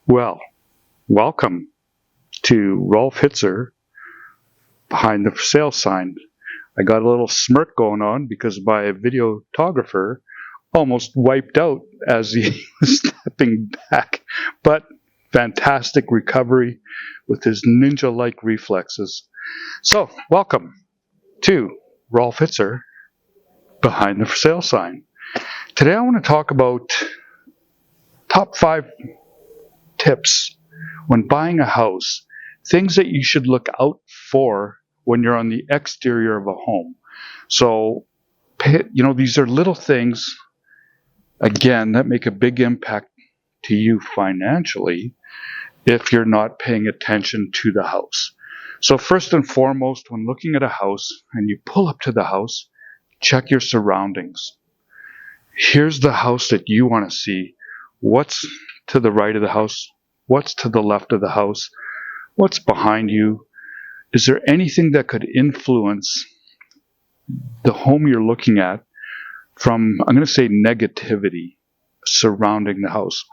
Well, welcome to Rolf Hitzer behind the for sale sign. I got a little smirk going on because my videographer almost wiped out as he was stepping back, but fantastic recovery with his ninja-like reflexes. So, welcome to Rolf Hitzer behind the for sale sign. Today I want to talk about top 5 tips when buying a house, things that you should look out for when you're on the exterior of a home. So, these are little things, again, that make a big impact to you financially if you're not paying attention to the house. So first and foremost, when looking at a house and you pull up to the house, check your surroundings. Here's the house that you want to see. What's to the right of the house? What's to the left of the house? What's behind you? Is there anything that could influence the home you're looking at from, I'm going to say, negativity surrounding the house?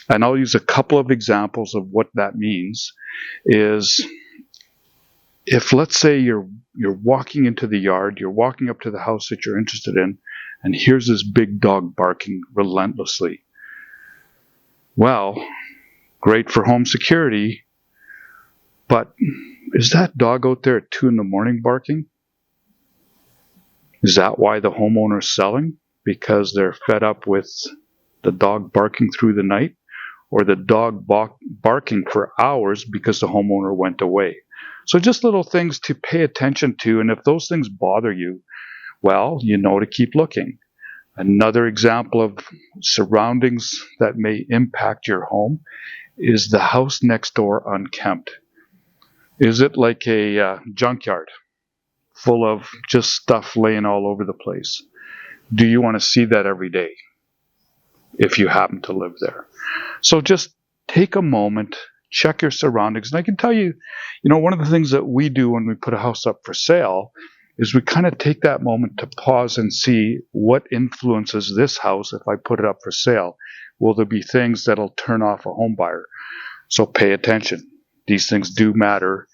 And I'll use a couple of examples of what that means. Is if, let's say, you're walking into the yard, you're walking up to the house that you're interested in, and here's this big dog barking relentlessly. Well, great for home security, but is that dog out there at 2 a.m. barking? Is that why the homeowner is selling? Because they're fed up with the dog barking through the night, or the dog barking for hours because the homeowner went away? So just little things to pay attention to, and if those things bother you, well, you know to keep looking. Another example of surroundings that may impact your home is the house next door unkempt. Is it like a junkyard full of just stuff laying all over the place? Do you want to see that every day if you happen to live there? So just take a moment, check your surroundings. And I can tell you, one of the things that we do when we put a house up for sale is we kind of take that moment to pause and see what influences this house if I put it up for sale. Will there be things that'll turn off a home buyer? So pay attention. These things do matter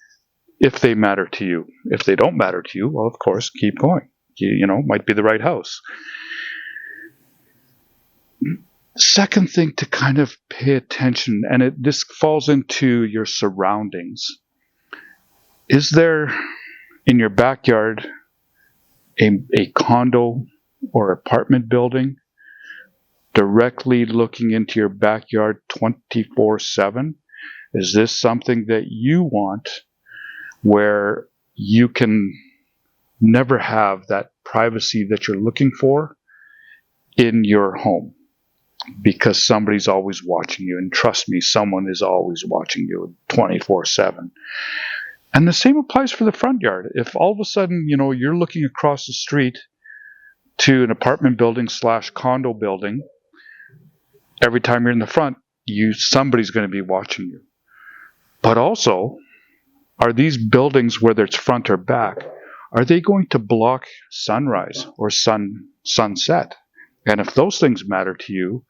if they matter to you. If they don't matter to you, well, of course, keep going. Might be the right house. Second thing to kind of pay attention, and this falls into your surroundings. Is there in your backyard a condo or apartment building directly looking into your backyard 24/7? Is this something that you want where you can never have that privacy that you're looking for in your home because somebody's always watching you? And trust me, someone is always watching you 24/7. And the same applies for the front yard. If all of a sudden, you're looking across the street to an apartment building / condo building, every time you're in the front, somebody's going to be watching you. But also, are these buildings, whether it's front or back, are they going to block sunrise or sunset? And if those things matter to you,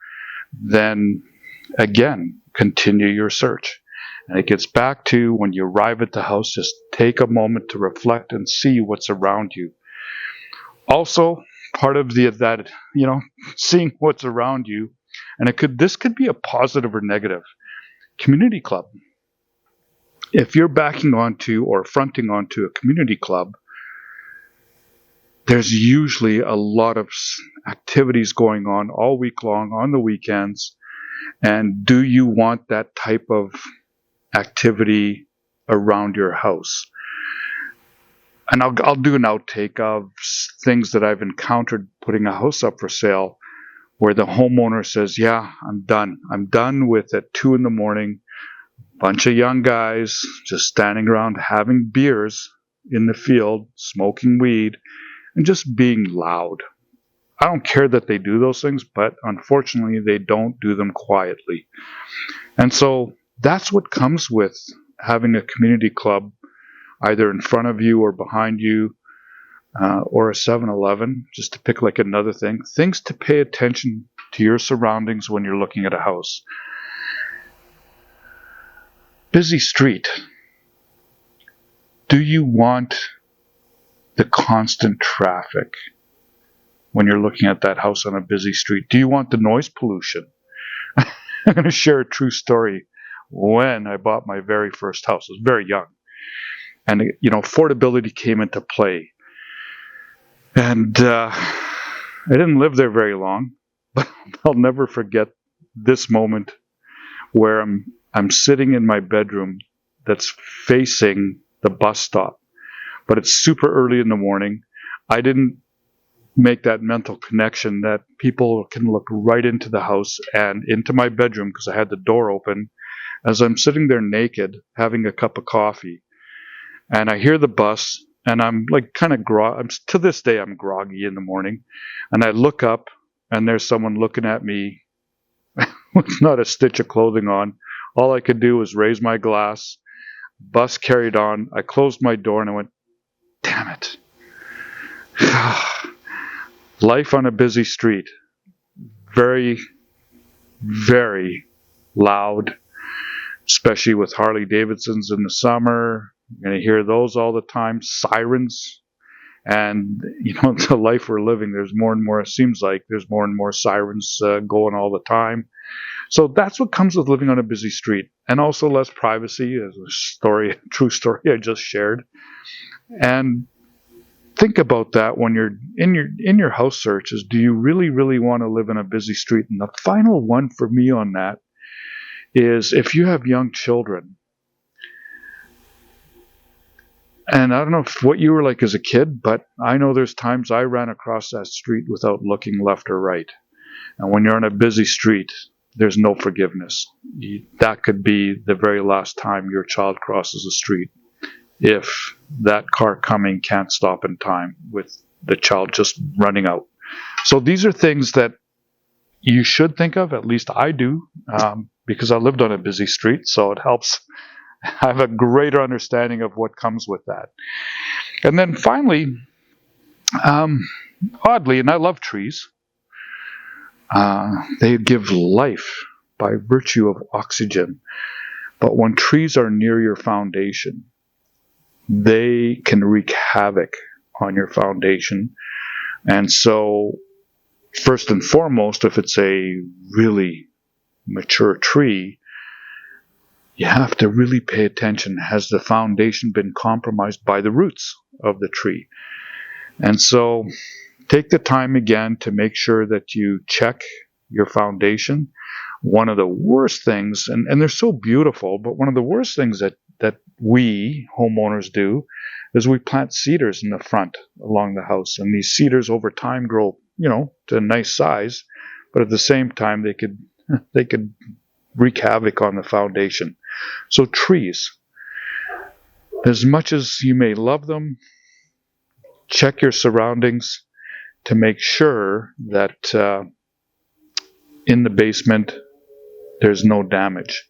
then again, continue your search. And it gets back to when you arrive at the house, just take a moment to reflect and see what's around you. Also, part of that, seeing what's around you, and this could be a positive or negative. Community club. If you're backing onto or fronting onto a community club, there's usually a lot of activities going on all week long, on the weekends. And do you want that type of activity around your house? And I'll do an outtake of things that I've encountered putting a house up for sale where the homeowner says, yeah, I'm done. I'm done with at 2 a.m, bunch of young guys just standing around having beers in the field, smoking weed, and just being loud. I don't care that they do those things, but unfortunately they don't do them quietly. And so that's what comes with having a community club either in front of you or behind you, or a 7-Eleven, just to pick like another thing. Things to pay attention to your surroundings when you're looking at a house. Busy street. Do you want the constant traffic when you're looking at that house on a busy street? Do you want the noise pollution? I'm going to share a true story. When I bought my very first house, I was very young. And, affordability came into play. And I didn't live there very long, but I'll never forget this moment where I'm sitting in my bedroom that's facing the bus stop. But it's super early in the morning. I didn't make that mental connection that people can look right into the house and into my bedroom because I had the door open as I'm sitting there naked having a cup of coffee. And I hear the bus and I'm like kind of to this day I'm groggy in the morning. And I look up and there's someone looking at me with not a stitch of clothing on. All I could do was raise my glass. Bus carried on. I closed my door and I went, damn it. Life on a busy street. Very, very loud, especially with Harley Davidsons in the summer. You're going to hear those all the time. Sirens. And, the life we're living, there's more and more, it seems like there's more and more sirens going all the time. So that's what comes with living on a busy street. And also less privacy, as a true story I just shared. And think about that when you're in your house searches. Do you really, really want to live in a busy street? And the final one for me on that is if you have young children. And I don't know what you were like as a kid, but I know there's times I ran across that street without looking left or right. And when you're on a busy street, there's no forgiveness. That could be the very last time your child crosses the street. If that car coming can't stop in time with the child just running out. So these are things that you should think of, at least I do, because I lived on a busy street, so it helps I have a greater understanding of what comes with that. And then finally, oddly, and I love trees, they give life by virtue of oxygen. But when trees are near your foundation, they can wreak havoc on your foundation. And so, first and foremost, if it's a really mature tree, you have to really pay attention. Has the foundation been compromised by the roots of the tree? And so, take the time again to make sure that you check your foundation. One of the worst things, and they're so beautiful, but one of the worst things that we homeowners do is we plant cedars in the front along the house. And these cedars over time grow, to a nice size, but at the same time they could wreak havoc on the foundation. So trees, as much as you may love them, check your surroundings to make sure that in the basement there's no damage.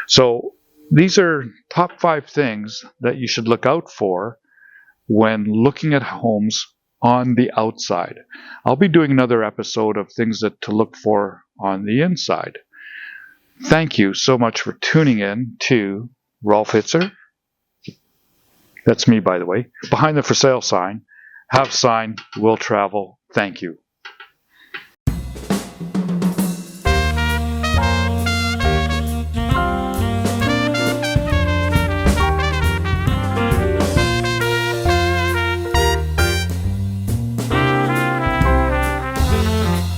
So these are top 5 things that you should look out for when looking at homes on the outside. I'll be doing another episode of things to look for on the inside. Thank you so much for tuning in to Rolf Hitzer. That's me, by the way. Behind the for sale sign. Have sign, will travel. Thank you.